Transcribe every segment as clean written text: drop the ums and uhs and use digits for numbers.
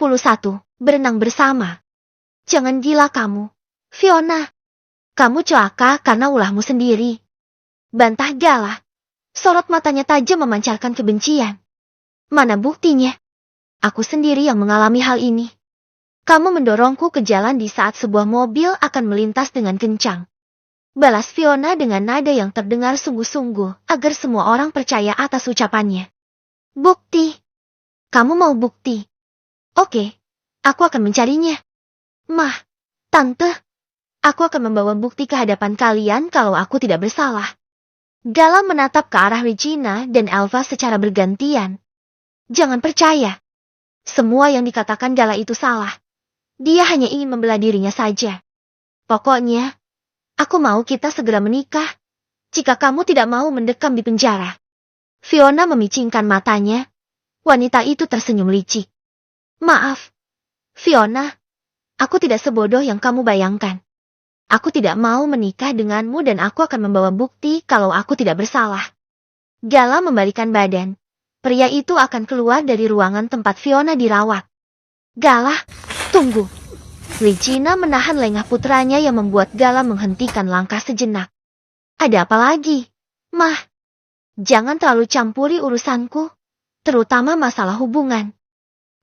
21. Berenang bersama. Jangan gila kamu, Fiona. Kamu celaka karena ulahmu sendiri. Bantah Gala. Sorot matanya tajam memancarkan kebencian. Mana buktinya? Aku sendiri yang mengalami hal ini. Kamu mendorongku ke jalan di saat sebuah mobil akan melintas dengan kencang. Balas Fiona dengan nada yang terdengar sungguh-sungguh agar semua orang percaya atas ucapannya. Bukti. Kamu mau bukti? Oke, aku akan mencarinya. Mah, Tante, aku akan membawa bukti ke hadapan kalian kalau aku tidak bersalah. Gala menatap ke arah Regina dan Elva secara bergantian. Jangan percaya. Semua yang dikatakan Gala itu salah. Dia hanya ingin membela dirinya saja. Pokoknya, aku mau kita segera menikah. Jika kamu tidak mau mendekam di penjara. Fiona memicingkan matanya. Wanita itu tersenyum licik. Maaf, Fiona. Aku tidak sebodoh yang kamu bayangkan. Aku tidak mau menikah denganmu dan aku akan membawa bukti kalau aku tidak bersalah. Gala membalikan badan. Pria itu akan keluar dari ruangan tempat Fiona dirawat. Gala, tunggu. Regina menahan lengah putranya yang membuat Gala menghentikan langkah sejenak. Ada apa lagi? Mah, jangan terlalu campuri urusanku, terutama masalah hubungan.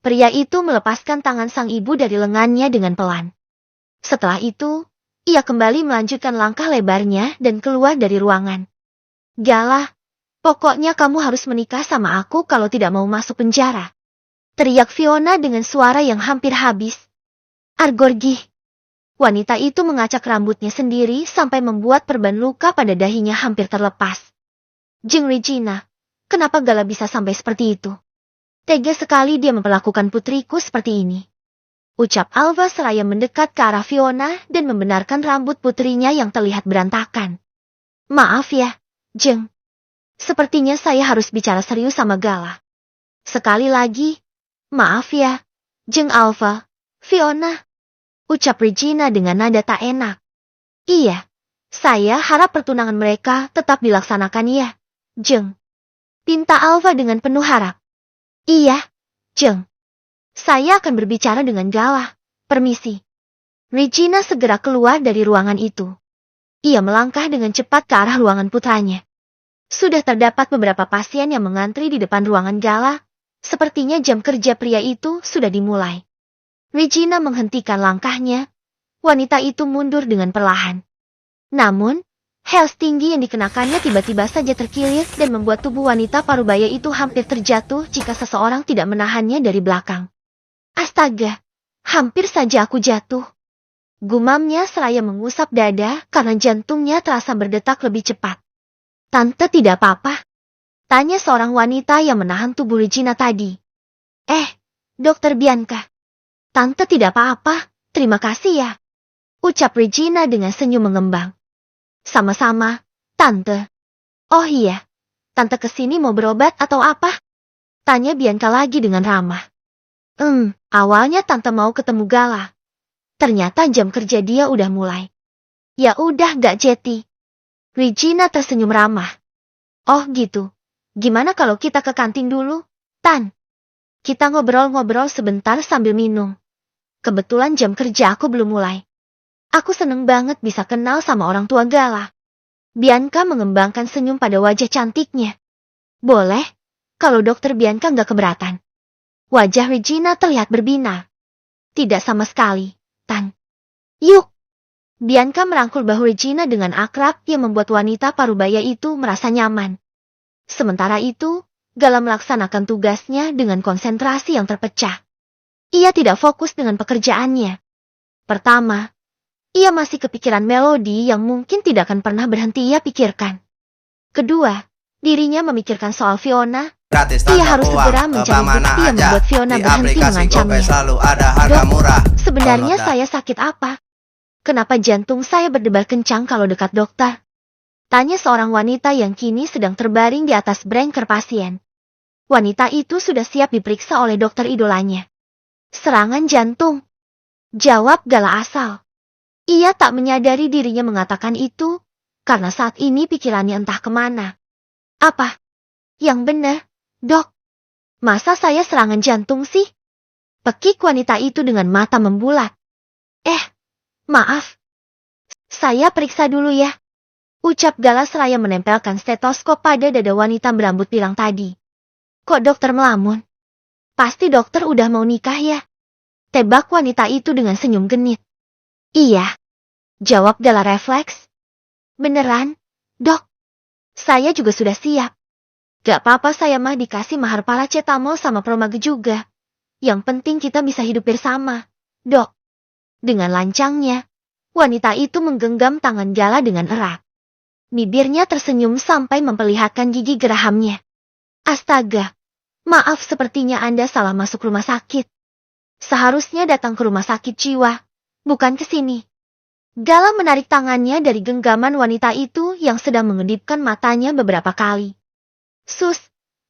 Pria itu melepaskan tangan sang ibu dari lengannya dengan pelan. Setelah itu, ia kembali melanjutkan langkah lebarnya dan keluar dari ruangan. Gala, pokoknya kamu harus menikah sama aku kalau tidak mau masuk penjara. Teriak Fiona dengan suara yang hampir habis. Argorgi. Wanita itu mengacak rambutnya sendiri sampai membuat perban luka pada dahinya hampir terlepas. Jeng Regina, kenapa Gala bisa sampai seperti itu? Tega sekali dia memperlakukan putriku seperti ini. Ucap Alva seraya mendekat ke arah Fiona dan membenarkan rambut putrinya yang terlihat berantakan. Maaf ya, Jeng. Sepertinya saya harus bicara serius sama Gala. Sekali lagi, maaf ya, Jeng Alva, Fiona. Ucap Regina dengan nada tak enak. Iya, saya harap pertunangan mereka tetap dilaksanakan ya, Jeng. Pinta Alva dengan penuh harap. Iya, Jeng. Saya akan berbicara dengan Gala. Permisi. Regina segera keluar dari ruangan itu. Ia melangkah dengan cepat ke arah ruangan putranya. Sudah terdapat beberapa pasien yang mengantri di depan ruangan Gala. Sepertinya jam kerja pria itu sudah dimulai. Regina menghentikan langkahnya. Wanita itu mundur dengan perlahan. Namun, heels tinggi yang dikenakannya tiba-tiba saja terkilir dan membuat tubuh wanita parubaya itu hampir terjatuh jika seseorang tidak menahannya dari belakang. Astaga, hampir saja aku jatuh. Gumamnya seraya mengusap dada karena jantungnya terasa berdetak lebih cepat. Tante tidak apa-apa? Tanya seorang wanita yang menahan tubuh Regina tadi. Dokter Bianca. Tante tidak apa-apa, terima kasih ya. Ucap Regina dengan senyum mengembang. Sama-sama, Tante. Oh iya, Tante kesini mau berobat atau apa? Tanya Bianca lagi dengan ramah. Awalnya Tante mau ketemu Gala. Ternyata jam kerja dia udah mulai. Ya udah gak Jetty. Regina tersenyum ramah. Oh gitu. Gimana kalau kita ke kantin dulu, Tan? Kita ngobrol-ngobrol sebentar sambil minum. Kebetulan jam kerja aku belum mulai. Aku seneng banget bisa kenal sama orang tua Gala. Bianca mengembangkan senyum pada wajah cantiknya. Boleh, kalau dokter Bianca gak keberatan. Wajah Regina terlihat berbinar. Tidak sama sekali, Tan. Yuk. Bianca merangkul bahu Regina dengan akrab yang membuat wanita parubaya itu merasa nyaman. Sementara itu, Gala melaksanakan tugasnya dengan konsentrasi yang terpecah. Ia tidak fokus dengan pekerjaannya. Pertama, ia masih kepikiran melodi yang mungkin tidak akan pernah berhenti ia pikirkan. Kedua, dirinya memikirkan soal Fiona. Ia harus segera mencari bukti yang membuat Fiona berhenti mengancamnya. Dok, sebenarnya saya sakit apa? Kenapa jantung saya berdebar kencang kalau dekat dokter? Tanya seorang wanita yang kini sedang terbaring di atas brengker pasien. Wanita itu sudah siap diperiksa oleh dokter idolanya. Serangan jantung. Jawab Gala asal. Ia tak menyadari dirinya mengatakan itu, karena saat ini pikirannya entah kemana. Apa? Yang benar, Dok. Masa saya serangan jantung sih? Pekik wanita itu dengan mata membulat. Maaf. Saya periksa dulu ya. Ucap Gala seraya menempelkan stetoskop pada dada wanita berambut pirang tadi. Kok dokter melamun? Pasti dokter udah mau nikah ya? Tebak wanita itu dengan senyum genit. Iya. Jawab Gala refleks. Beneran, dok? Saya juga sudah siap. Gak apa-apa saya mah dikasih mahar paracetamol sama Promage juga. Yang penting kita bisa hidup bersama, dok. Dengan lancangnya, wanita itu menggenggam tangan Gala dengan erat. Bibirnya tersenyum sampai memperlihatkan gigi gerahamnya. Astaga, maaf sepertinya Anda salah masuk rumah sakit. Seharusnya datang ke rumah sakit jiwa, bukan ke sini. Gala menarik tangannya dari genggaman wanita itu yang sedang mengedipkan matanya beberapa kali. Sus,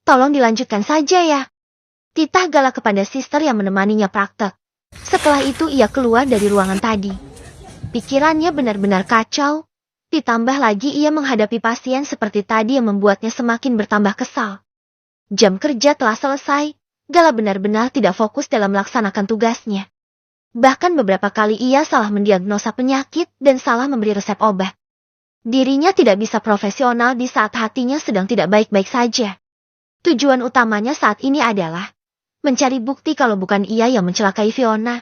tolong dilanjutkan saja ya. Titah Gala kepada suster yang menemaninya praktek. Setelah itu ia keluar dari ruangan tadi. Pikirannya benar-benar kacau. Ditambah lagi ia menghadapi pasien seperti tadi yang membuatnya semakin bertambah kesal. Jam kerja telah selesai, Gala benar-benar tidak fokus dalam melaksanakan tugasnya. Bahkan beberapa kali ia salah mendiagnosa penyakit dan salah memberi resep obat. Dirinya tidak bisa profesional di saat hatinya sedang tidak baik-baik saja. Tujuan utamanya saat ini adalah mencari bukti kalau bukan ia yang mencelakai Fiona.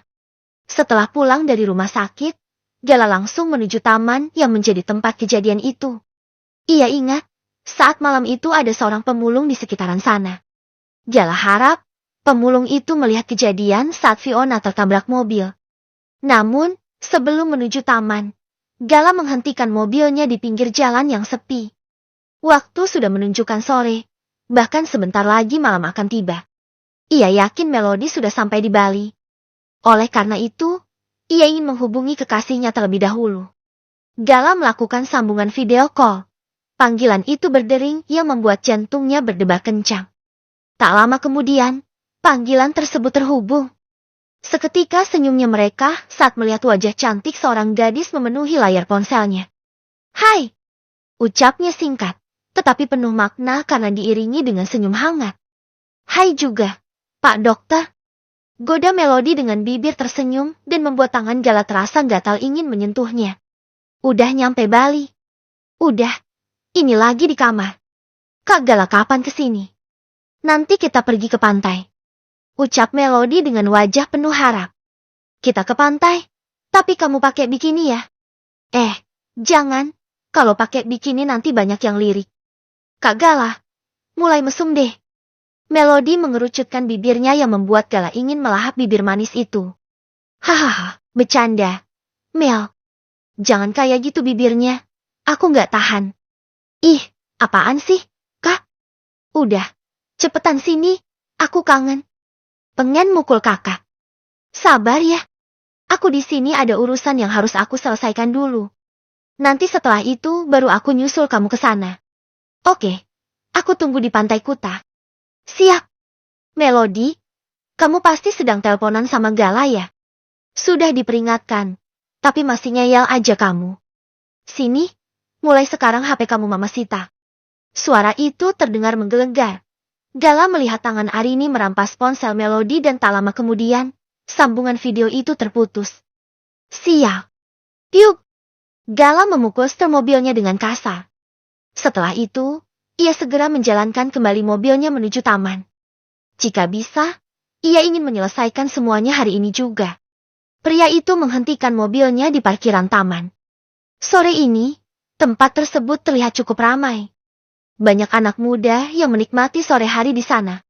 Setelah pulang dari rumah sakit, Gala langsung menuju taman yang menjadi tempat kejadian itu. Ia ingat, saat malam itu ada seorang pemulung di sekitaran sana. Gala harap, pemulung itu melihat kejadian saat Fiona tertabrak mobil. Namun, sebelum menuju taman, Gala menghentikan mobilnya di pinggir jalan yang sepi. Waktu sudah menunjukkan sore, bahkan sebentar lagi malam akan tiba. Ia yakin Melody sudah sampai di Bali. Oleh karena itu, ia ingin menghubungi kekasihnya terlebih dahulu. Gala melakukan sambungan video call. Panggilan itu berdering yang membuat jantungnya berdebar kencang. Tak lama kemudian, panggilan tersebut terhubung. Seketika senyumnya mereka saat melihat wajah cantik seorang gadis memenuhi layar ponselnya. Hai! Ucapnya singkat, tetapi penuh makna karena diiringi dengan senyum hangat. Hai juga, Pak Dokter. Goda Melody dengan bibir tersenyum dan membuat tangan Gala terasa gatal ingin menyentuhnya. Udah nyampe Bali? Udah. Ini lagi di kamar. Kak Gala kapan kesini? Nanti kita pergi ke pantai. Ucap Melody dengan wajah penuh harap. Kita ke pantai? Tapi kamu pakai bikini ya? Jangan. Kalau pakai bikini nanti banyak yang lirik. Kak Gala, mulai mesum deh. Melody mengerucutkan bibirnya yang membuat Gala ingin melahap bibir manis itu. Hahaha, bercanda. Mel, jangan kayak gitu bibirnya. Aku nggak tahan. Ih, apaan sih, Kak? Udah, cepetan sini. Aku kangen. Pengen mukul kakak. Sabar ya. Aku di sini ada urusan yang harus aku selesaikan dulu. Nanti setelah itu baru aku nyusul kamu ke sana. Oke, aku tunggu di Pantai Kuta. Siap. Melody, kamu pasti sedang teleponan sama Gala ya? Sudah diperingatkan, tapi masih ngeyel aja kamu. Sini, mulai sekarang HP kamu Mama Sita. Suara itu terdengar menggelegar. Gala melihat tangan Arini merampas ponsel Melody dan tak lama kemudian, sambungan video itu terputus. Sial. Yuk. Gala memukul setir mobilnya dengan kasar. Setelah itu, ia segera menjalankan kembali mobilnya menuju taman. Jika bisa, ia ingin menyelesaikan semuanya hari ini juga. Pria itu menghentikan mobilnya di parkiran taman. Sore ini, tempat tersebut terlihat cukup ramai. Banyak anak muda yang menikmati sore hari di sana.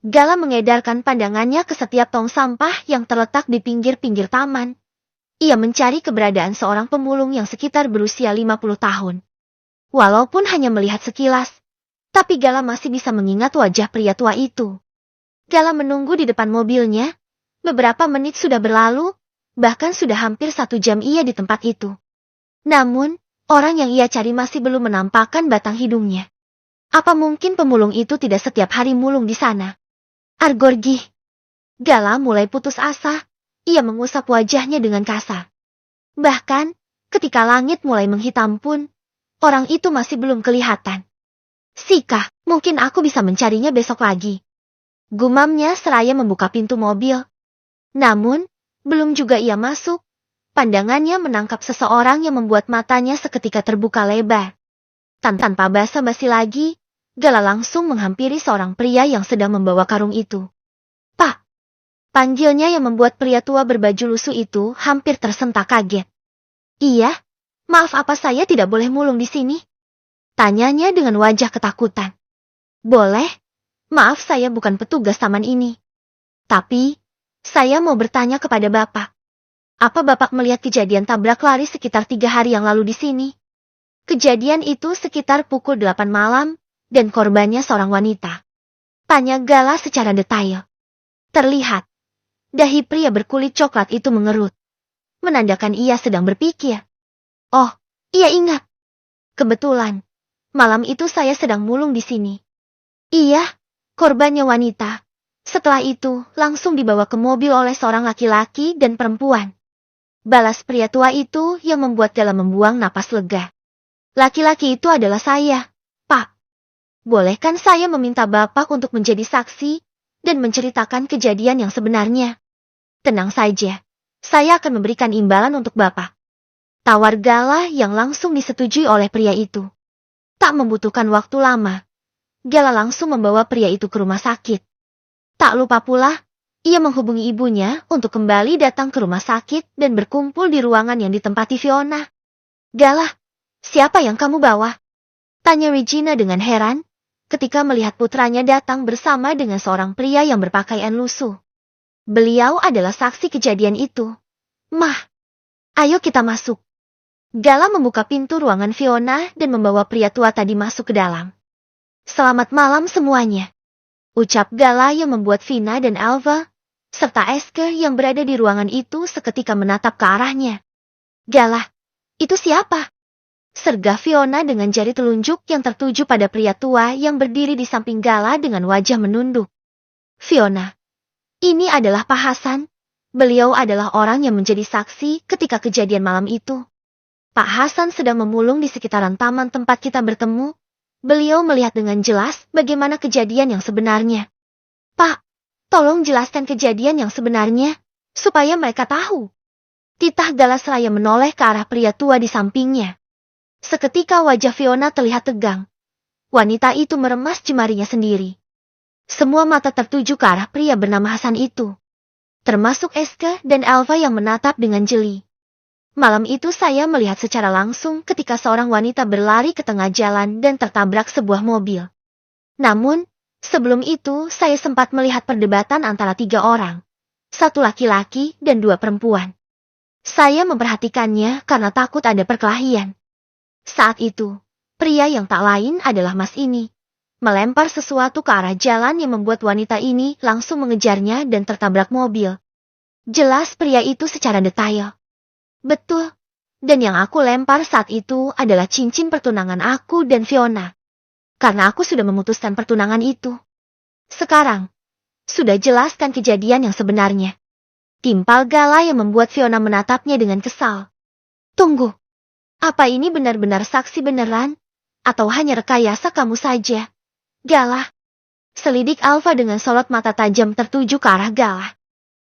Gala mengedarkan pandangannya ke setiap tong sampah yang terletak di pinggir-pinggir taman. Ia mencari keberadaan seorang pemulung yang sekitar berusia 50 tahun. Walaupun hanya melihat sekilas, tapi Gala masih bisa mengingat wajah pria tua itu. Gala menunggu di depan mobilnya. Beberapa menit sudah berlalu, bahkan sudah hampir 1 jam ia di tempat itu. Namun, orang yang ia cari masih belum menampakkan batang hidungnya. Apa mungkin pemulung itu tidak setiap hari mulung di sana? Argorgi. Gala mulai putus asa. Ia mengusap wajahnya dengan kasar. Bahkan, ketika langit mulai menghitam pun, orang itu masih belum kelihatan. Sika, mungkin aku bisa mencarinya besok lagi. Gumamnya seraya membuka pintu mobil. Namun, belum juga ia masuk, pandangannya menangkap seseorang yang membuat matanya seketika terbuka lebar. Tanpa basa-basi lagi, Gala langsung menghampiri seorang pria yang sedang membawa karung itu. "Pak!" Panggilnya yang membuat pria tua berbaju lusuh itu hampir tersentak kaget. "Iya, maaf, apa saya tidak boleh mulung di sini?" Tanyanya dengan wajah ketakutan. "Boleh, maaf, saya bukan petugas taman ini. Tapi, saya mau bertanya kepada Bapak. Apa Bapak melihat kejadian tabrak lari sekitar 3 hari yang lalu di sini?" Kejadian itu sekitar pukul 8 malam, dan korbannya seorang wanita. Tanya Gala secara detail. Terlihat, dahi pria berkulit coklat itu mengerut, menandakan ia sedang berpikir. "Oh, iya ingat. Kebetulan, malam itu saya sedang mulung di sini." "Iya, korbannya wanita. Setelah itu, langsung dibawa ke mobil oleh seorang laki-laki dan perempuan." Balas pria tua itu yang membuat Gala membuang napas lega. "Laki-laki itu adalah saya, Pak. Bolehkan saya meminta Bapak untuk menjadi saksi dan menceritakan kejadian yang sebenarnya?" "Tenang saja, saya akan memberikan imbalan untuk Bapak," tawar Gala yang langsung disetujui oleh pria itu. Tak membutuhkan waktu lama, Gala langsung membawa pria itu ke rumah sakit. Tak lupa pula, ia menghubungi ibunya untuk kembali datang ke rumah sakit dan berkumpul di ruangan yang ditempati Fiona. "Gala, siapa yang kamu bawa?" tanya Regina dengan heran, ketika melihat putranya datang bersama dengan seorang pria yang berpakaian lusuh. Beliau adalah saksi kejadian itu. "Mah, ayo kita masuk." Gala membuka pintu ruangan Fiona dan membawa pria tua tadi masuk ke dalam. "Selamat malam semuanya," ucap Gala yang membuat Vina dan Alva, serta Eske yang berada di ruangan itu seketika menatap ke arahnya. "Gala, itu siapa?" sergah Fiona dengan jari telunjuk yang tertuju pada pria tua yang berdiri di samping Gala dengan wajah menunduk. "Fiona, ini adalah Pak Hasan. Beliau adalah orang yang menjadi saksi ketika kejadian malam itu." Pak Hasan sedang memulung di sekitaran taman tempat kita bertemu. Beliau melihat dengan jelas bagaimana kejadian yang sebenarnya. "Pak, tolong jelaskan kejadian yang sebenarnya, supaya mereka tahu." Titah Gala seraya menoleh ke arah pria tua di sampingnya. Seketika wajah Fiona terlihat tegang. Wanita itu meremas jemarinya sendiri. Semua mata tertuju ke arah pria bernama Hasan itu. Termasuk Eske dan Alva yang menatap dengan jeli. Malam itu saya melihat secara langsung ketika seorang wanita berlari ke tengah jalan dan tertabrak sebuah mobil. Namun, sebelum itu saya sempat melihat perdebatan antara 3 orang. 1 laki-laki dan 2 perempuan. Saya memperhatikannya karena takut ada perkelahian. Saat itu, pria yang tak lain adalah Mas ini, melempar sesuatu ke arah jalan yang membuat wanita ini langsung mengejarnya dan tertabrak mobil. Jelas pria itu secara detail. "Betul, dan yang aku lempar saat itu adalah cincin pertunangan aku dan Fiona. Karena aku sudah memutuskan pertunangan itu. Sekarang, sudah jelaskan kejadian yang sebenarnya." Timpal Gala yang membuat Fiona menatapnya dengan kesal. "Tunggu. Apa ini benar-benar saksi beneran? Atau hanya rekayasa kamu saja, Gala?" Selidik Alva dengan sorot mata tajam tertuju ke arah Gala.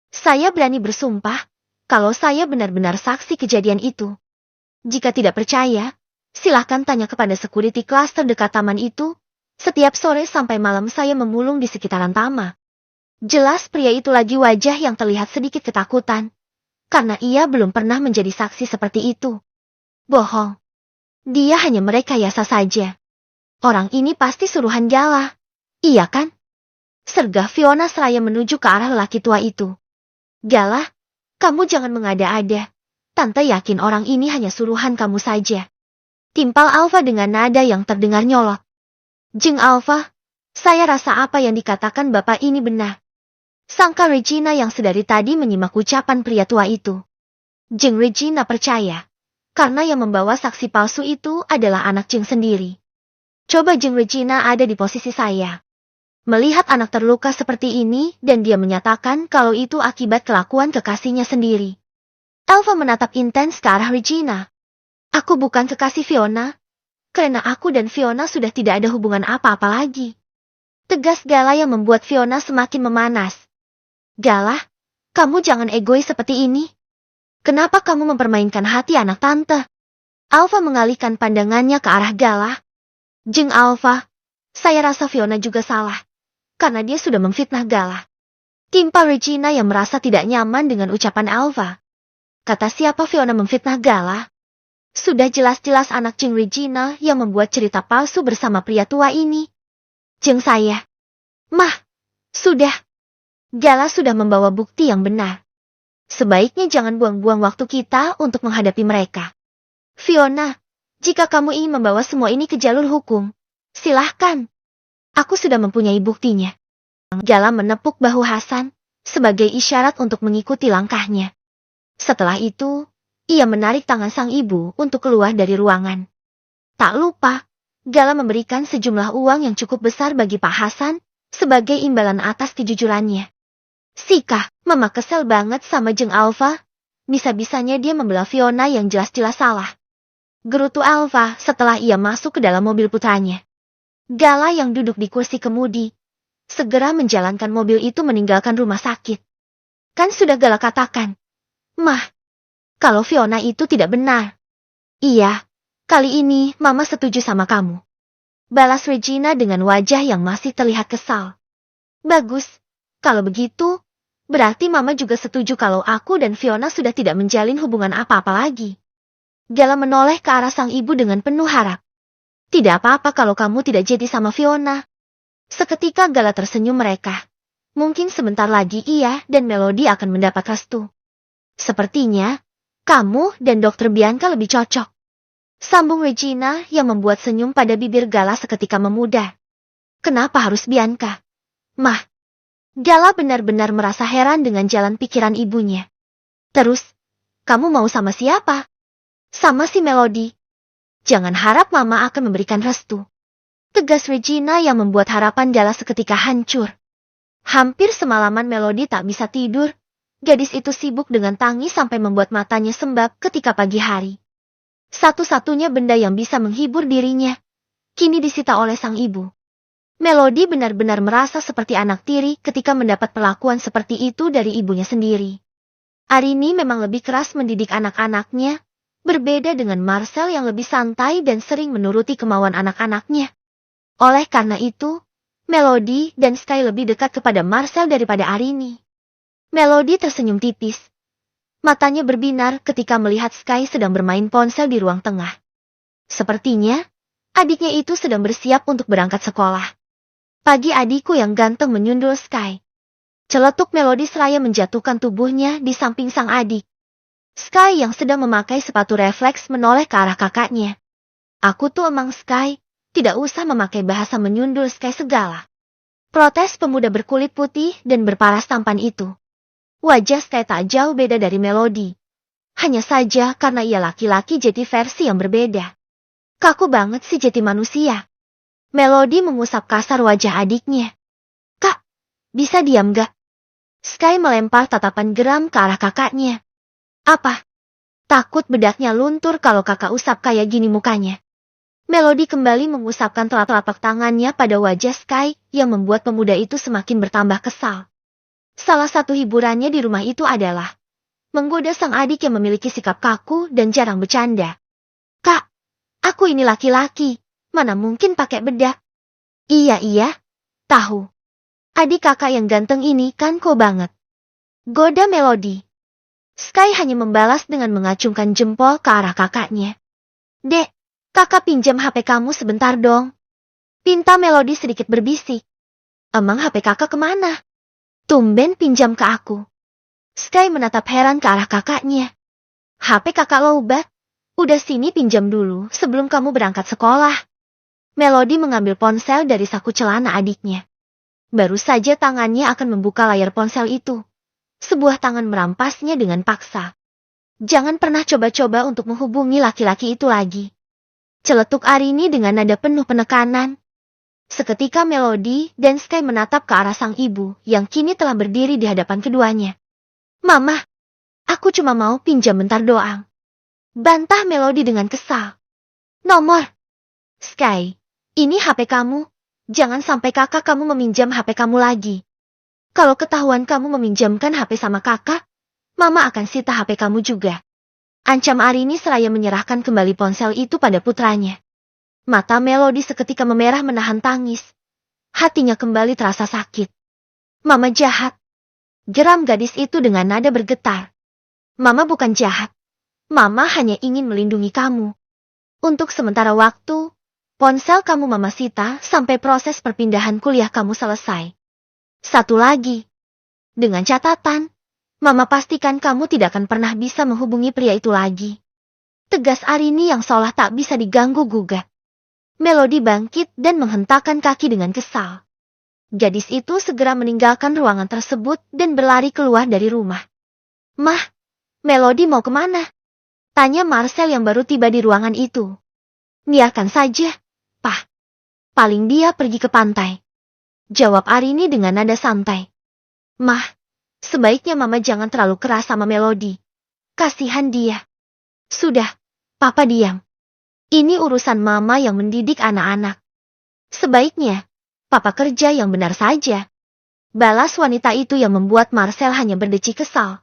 "Saya berani bersumpah, kalau saya benar-benar saksi kejadian itu. Jika tidak percaya, silahkan tanya kepada security kelas terdekat taman itu. Setiap sore sampai malam saya memulung di sekitaran taman." Jelas pria itu lagi wajah yang terlihat sedikit ketakutan, karena ia belum pernah menjadi saksi seperti itu. Bohong. Dia hanya merekayasa saja. Orang ini pasti suruhan Gala. Iya kan? Sergah Fiona seraya menuju ke arah lelaki tua itu. "Gala, kamu jangan mengada-ada. Tante yakin orang ini hanya suruhan kamu saja." Timpal Alva dengan nada yang terdengar nyolot. "Jeng Alva, saya rasa apa yang dikatakan Bapak ini benar," sangka Regina yang sedari tadi menyimak ucapan pria tua itu. Jeng Regina percaya, karena yang membawa saksi palsu itu adalah anak Jeng sendiri. Coba Jeng Regina ada di posisi saya. Melihat anak terluka seperti ini dan dia menyatakan kalau itu akibat kelakuan kekasihnya sendiri. Alva menatap intens ke arah Regina. "Aku bukan kekasih Fiona, karena aku dan Fiona sudah tidak ada hubungan apa-apa lagi." Tegas Gala yang membuat Fiona semakin memanas. "Gala, Kamu jangan egois seperti ini. Kenapa kamu mempermainkan hati anak tante? Alpha mengalihkan pandangannya ke arah Gala. Jeng Alpha, saya rasa Fiona juga salah. Karena dia sudah memfitnah Gala. Timpa Regina yang merasa tidak nyaman dengan ucapan Alpha. Kata siapa Fiona memfitnah Gala? Sudah jelas-jelas anak Jeng Regina yang membuat cerita palsu bersama pria tua ini. Jeng saya. Mah, sudah. Gala sudah membawa bukti yang benar. Sebaiknya jangan buang-buang waktu kita untuk menghadapi mereka. Fiona, jika kamu ingin membawa semua ini ke jalur hukum, silahkan. Aku sudah mempunyai buktinya. Gala menepuk bahu Hasan sebagai isyarat untuk mengikuti langkahnya. Setelah itu, ia menarik tangan sang ibu untuk keluar dari ruangan. Tak lupa, Gala memberikan sejumlah uang yang cukup besar bagi Pak Hasan sebagai imbalan atas kejujurannya. Sika, Mama kesel banget sama Jeng Alpha. Bisa-bisanya dia membela Fiona yang jelas-jelas salah. Gerutu Alpha setelah ia masuk ke dalam mobil putranya. Gala yang duduk di kursi kemudi segera menjalankan mobil itu meninggalkan rumah sakit. Kan sudah Gala katakan, Mah, kalau Fiona itu tidak benar. Iya, kali ini Mama setuju sama kamu. Balas Regina dengan wajah yang masih terlihat kesal. Bagus, kalau begitu, berarti Mama juga setuju kalau aku dan Fiona sudah tidak menjalin hubungan apa-apa lagi. Gala menoleh ke arah sang ibu dengan penuh harap. Tidak apa-apa kalau kamu tidak jadi sama Fiona. Seketika Gala tersenyum mereka. Mungkin sebentar lagi ia dan Melody akan mendapat restu. Sepertinya, kamu dan Dr. Bianca lebih cocok. Sambung Regina yang membuat senyum pada bibir Gala seketika memudar. Kenapa harus Bianca? Mah, Gala benar-benar merasa heran dengan jalan pikiran ibunya. Terus, kamu mau sama siapa? Sama si Melody. Jangan harap Mama akan memberikan restu. Tegas Regina yang membuat harapan Gala seketika hancur. Hampir semalaman Melody tak bisa tidur. Gadis itu sibuk dengan tangis sampai membuat matanya sembab ketika pagi hari. Satu-satunya benda yang bisa menghibur dirinya, kini disita oleh sang ibu. Melody benar-benar merasa seperti anak tiri ketika mendapat perlakuan seperti itu dari ibunya sendiri. Arini memang lebih keras mendidik anak-anaknya, berbeda dengan Marcel yang lebih santai dan sering menuruti kemauan anak-anaknya. Oleh karena itu, Melody dan Sky lebih dekat kepada Marcel daripada Arini. Melody tersenyum tipis. Matanya berbinar ketika melihat Sky sedang bermain ponsel di ruang tengah. Sepertinya, adiknya itu sedang bersiap untuk berangkat sekolah. Pagi adikku yang ganteng menyundul Sky. Celetuk Melody seraya menjatuhkan tubuhnya di samping sang adik. Sky yang sedang memakai sepatu refleks menoleh ke arah kakaknya. Aku tuh emang Sky. Tidak usah memakai bahasa menyundul Sky segala. Protes pemuda berkulit putih dan berparas tampan itu. Wajah Sky tak jauh beda dari Melody. Hanya saja karena ia laki-laki jadi versi yang berbeda. Kaku banget sih jadi manusia. Melody mengusap kasar wajah adiknya. Kak, bisa diam gak? Sky melempar tatapan geram ke arah kakaknya. Apa? Takut bedaknya luntur kalau kakak usap kayak gini mukanya. Melody kembali mengusapkan telapak tangannya pada wajah Sky yang membuat pemuda itu semakin bertambah kesal. Salah satu hiburannya di rumah itu adalah menggoda sang adik yang memiliki sikap kaku dan jarang bercanda. Kak, aku ini laki-laki, mana mungkin pakai bedak? Iya, tahu. Adik kakak yang ganteng ini kan kok banget. Goda Melody. Sky hanya membalas dengan mengacungkan jempol ke arah kakaknya. Dek, kakak pinjam HP kamu sebentar dong. Pinta Melody sedikit berbisik. Emang HP kakak kemana? Tumben pinjam ke aku. Sky menatap heran ke arah kakaknya. HP kakak lowbat. Udah sini pinjam dulu sebelum kamu berangkat sekolah. Melody mengambil ponsel dari saku celana adiknya. Baru saja tangannya akan membuka layar ponsel itu. Sebuah tangan merampasnya dengan paksa. Jangan pernah coba-coba untuk menghubungi laki-laki itu lagi. Celetuk Arini dengan nada penuh penekanan. Seketika Melody dan Sky menatap ke arah sang ibu yang kini telah berdiri di hadapan keduanya. Mama, aku cuma mau pinjam bentar doang. Bantah Melody dengan kesal. Nomor. Sky, ini HP kamu. Jangan sampai kakak kamu meminjam HP kamu lagi. Kalau ketahuan kamu meminjamkan HP sama kakak, Mama akan sita HP kamu juga. Ancam Arini seraya menyerahkan kembali ponsel itu pada putranya. Mata Melody seketika memerah menahan tangis. Hatinya kembali terasa sakit. Mama jahat. Geram gadis itu dengan nada bergetar. Mama bukan jahat. Mama hanya ingin melindungi kamu. Untuk sementara waktu, ponsel kamu Mama sita sampai proses perpindahan kuliah kamu selesai. Satu lagi. Dengan catatan, Mama pastikan kamu tidak akan pernah bisa menghubungi pria itu lagi. Tegas Arini yang seolah tak bisa diganggu-gugat. Melody bangkit dan menghentakkan kaki dengan kesal. Gadis itu segera meninggalkan ruangan tersebut dan berlari keluar dari rumah. Mah, Melody mau kemana? Tanya Marcel yang baru tiba di ruangan itu. Biarkan saja, Pah. Paling dia pergi ke pantai. Jawab Arini dengan nada santai. Mah, sebaiknya Mama jangan terlalu keras sama Melody. Kasihan dia. Sudah, Papa diam. Ini urusan Mama yang mendidik anak-anak. Sebaiknya, Papa kerja yang benar saja. Balas wanita itu yang membuat Marcel hanya berdecik kesal.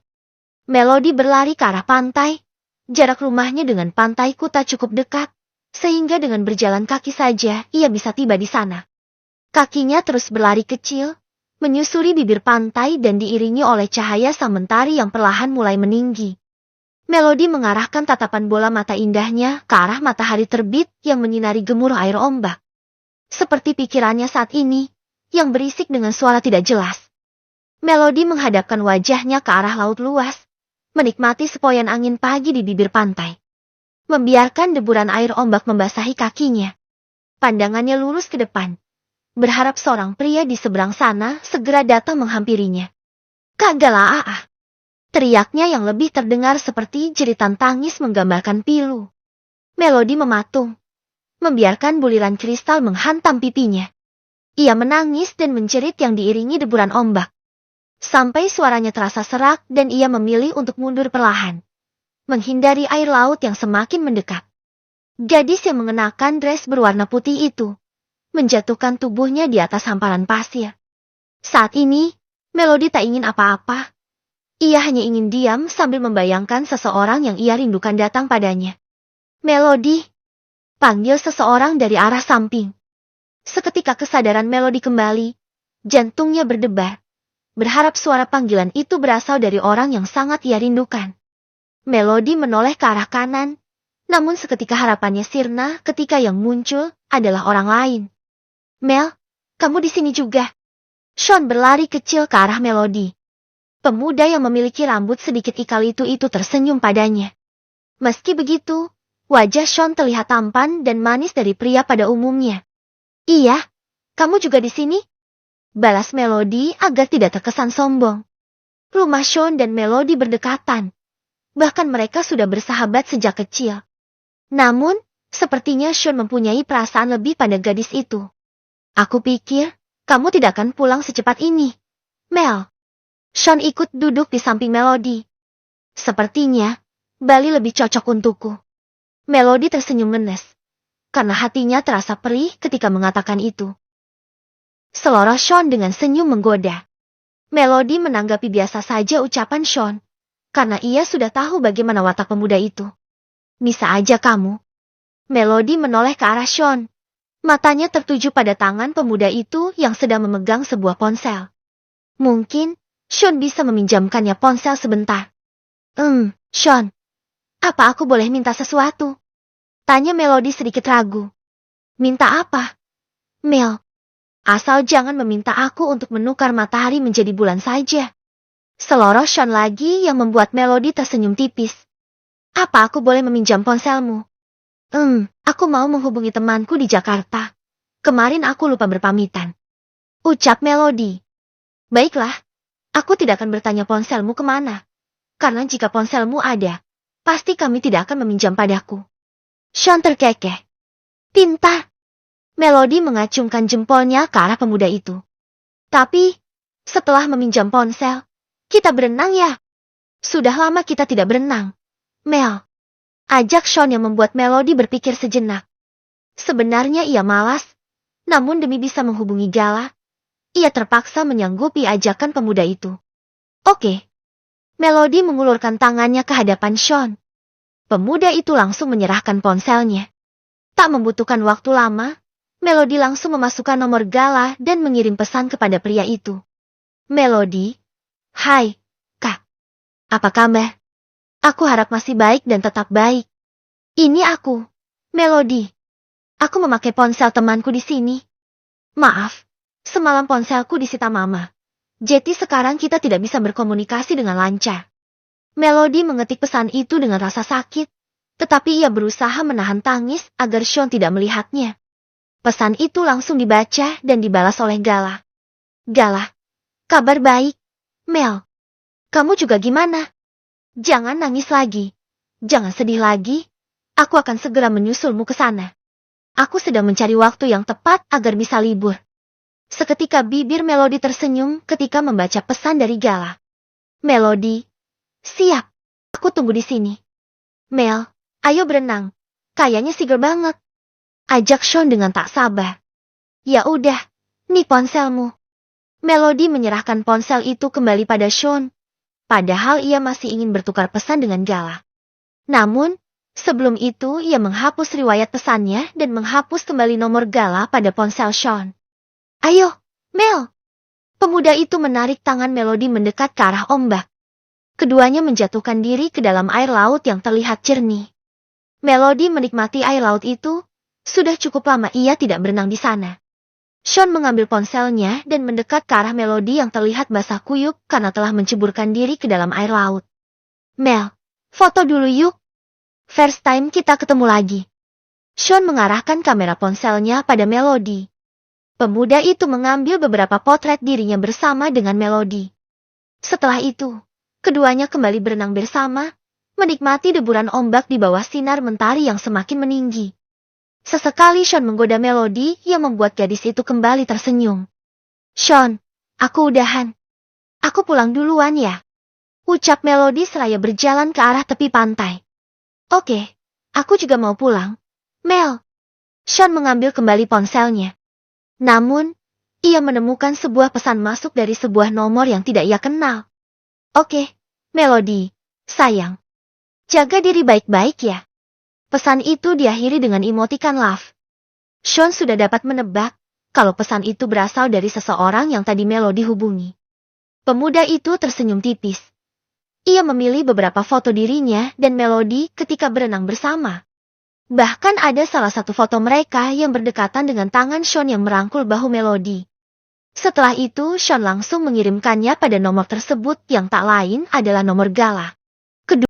Melody berlari ke arah pantai. Jarak rumahnya dengan pantai Kuta cukup dekat, sehingga dengan berjalan kaki saja ia bisa tiba di sana. Kakinya terus berlari kecil, menyusuri bibir pantai dan diiringi oleh cahaya sang mentari yang perlahan mulai meninggi. Melody mengarahkan tatapan bola mata indahnya ke arah matahari terbit yang menyinari gemuruh air ombak. Seperti pikirannya saat ini, yang berisik dengan suara tidak jelas. Melody menghadapkan wajahnya ke arah laut luas, menikmati sepoyan angin pagi di bibir pantai. Membiarkan deburan air ombak membasahi kakinya. Pandangannya lurus ke depan, berharap seorang pria di seberang sana segera datang menghampirinya. Kak Galaa! Teriaknya yang lebih terdengar seperti jeritan tangis menggambarkan pilu. Melody mematung, membiarkan buliran kristal menghantam pipinya. Ia menangis dan menjerit yang diiringi deburan ombak. Sampai suaranya terasa serak dan ia memilih untuk mundur perlahan, menghindari air laut yang semakin mendekat. Gadis yang mengenakan dress berwarna putih itu menjatuhkan tubuhnya di atas hamparan pasir. Saat ini, Melody tak ingin apa-apa. Ia hanya ingin diam sambil membayangkan seseorang yang ia rindukan datang padanya. Melody, panggil seseorang dari arah samping. Seketika kesadaran Melody kembali, jantungnya berdebar, berharap suara panggilan itu berasal dari orang yang sangat ia rindukan. Melody menoleh ke arah kanan, namun seketika harapannya sirna ketika yang muncul adalah orang lain. Mel, kamu di sini juga. Sean berlari kecil ke arah Melody. Pemuda yang memiliki rambut sedikit ikal itu tersenyum padanya. Meski begitu, wajah Sean terlihat tampan dan manis dari pria pada umumnya. Iya, kamu juga di sini? Balas Melody agar tidak terkesan sombong. Rumah Sean dan Melody berdekatan. Bahkan mereka sudah bersahabat sejak kecil. Namun, sepertinya Sean mempunyai perasaan lebih pada gadis itu. Aku pikir, kamu tidak akan pulang secepat ini, Mel. Sean ikut duduk di samping Melody. Sepertinya, Bali lebih cocok untukku. Melody tersenyum ngenes, karena hatinya terasa perih ketika mengatakan itu. Seloroh Sean dengan senyum menggoda. Melody menanggapi biasa saja ucapan Sean, karena ia sudah tahu bagaimana watak pemuda itu. Bisa aja kamu. Melody menoleh ke arah Sean. Matanya tertuju pada tangan pemuda itu yang sedang memegang sebuah ponsel. Mungkin, Sean bisa meminjamkannya ponsel sebentar. Sean. Apa aku boleh minta sesuatu? Tanya Melody sedikit ragu. Minta apa? Mel. Asal jangan meminta aku untuk menukar matahari menjadi bulan saja. Seloroh Sean lagi yang membuat Melody tersenyum tipis. Apa aku boleh meminjam ponselmu? Aku mau menghubungi temanku di Jakarta. Kemarin aku lupa berpamitan. Ucap Melody. Baiklah, aku tidak akan bertanya ponselmu kemana. Karena jika ponselmu ada, pasti kami tidak akan meminjam padaku. Sean terkekeh. Pintar. Melody mengacungkan jempolnya ke arah pemuda itu. Tapi, setelah meminjam ponsel, kita berenang ya? Sudah lama kita tidak berenang. Mel. Ajak Sean yang membuat Melody berpikir sejenak. Sebenarnya ia malas, namun demi bisa menghubungi Gala, ia terpaksa menyanggupi ajakan pemuda itu. Oke. Melody mengulurkan tangannya ke hadapan Sean. Pemuda itu langsung menyerahkan ponselnya. Tak membutuhkan waktu lama, Melody langsung memasukkan nomor Gala dan mengirim pesan kepada pria itu. Melody, hai, Kak. Apa kabar? Aku harap masih baik dan tetap baik. Ini aku, Melody. Aku memakai ponsel temanku di sini. Maaf, semalam ponselku disita Mama. Jadi sekarang kita tidak bisa berkomunikasi dengan lancar. Melody mengetik pesan itu dengan rasa sakit, tetapi ia berusaha menahan tangis agar Sean tidak melihatnya. Pesan itu langsung dibaca dan dibalas oleh Gala. Gala, kabar baik. Mel, kamu juga gimana? Jangan nangis lagi. Jangan sedih lagi. Aku akan segera menyusulmu ke sana. Aku sedang mencari waktu yang tepat agar bisa libur. Seketika bibir Melody tersenyum ketika membaca pesan dari Gala. Melody, siap. Aku tunggu di sini. Mel, ayo berenang. Kayaknya seger banget. Ajak Sean dengan tak sabar. Ya udah, nih ponselmu. Melody menyerahkan ponsel itu kembali pada Sean. Padahal ia masih ingin bertukar pesan dengan Gala. Namun, sebelum itu ia menghapus riwayat pesannya dan menghapus kembali nomor Gala pada ponsel Sean. Ayo, Mel. Pemuda itu menarik tangan Melody mendekat ke arah ombak. Keduanya menjatuhkan diri ke dalam air laut yang terlihat jernih. Melody menikmati air laut itu. Sudah cukup lama ia tidak berenang di sana. Sean mengambil ponselnya dan mendekat ke arah Melody yang terlihat basah kuyup karena telah menceburkan diri ke dalam air laut. Mel, foto dulu yuk. First time kita ketemu lagi. Sean mengarahkan kamera ponselnya pada Melody. Pemuda itu mengambil beberapa potret dirinya bersama dengan Melody. Setelah itu, keduanya kembali berenang bersama, menikmati deburan ombak di bawah sinar mentari yang semakin meninggi. Sesekali Sean menggoda Melody yang membuat gadis itu kembali tersenyum. Sean, aku udahan. Aku pulang duluan ya. Ucap Melody seraya berjalan ke arah tepi pantai. Oke, aku juga mau pulang. Mel. Sean mengambil kembali ponselnya. Namun, ia menemukan sebuah pesan masuk dari sebuah nomor yang tidak ia kenal. Oke, Melody, sayang. Jaga diri baik-baik ya. Pesan itu diakhiri dengan emotikan love. Sean sudah dapat menebak kalau pesan itu berasal dari seseorang yang tadi Melody hubungi. Pemuda itu tersenyum tipis. Ia memilih beberapa foto dirinya dan Melody ketika berenang bersama. Bahkan ada salah satu foto mereka yang berdekatan dengan tangan Sean yang merangkul bahu Melody. Setelah itu Sean langsung mengirimkannya pada nomor tersebut yang tak lain adalah nomor Gala.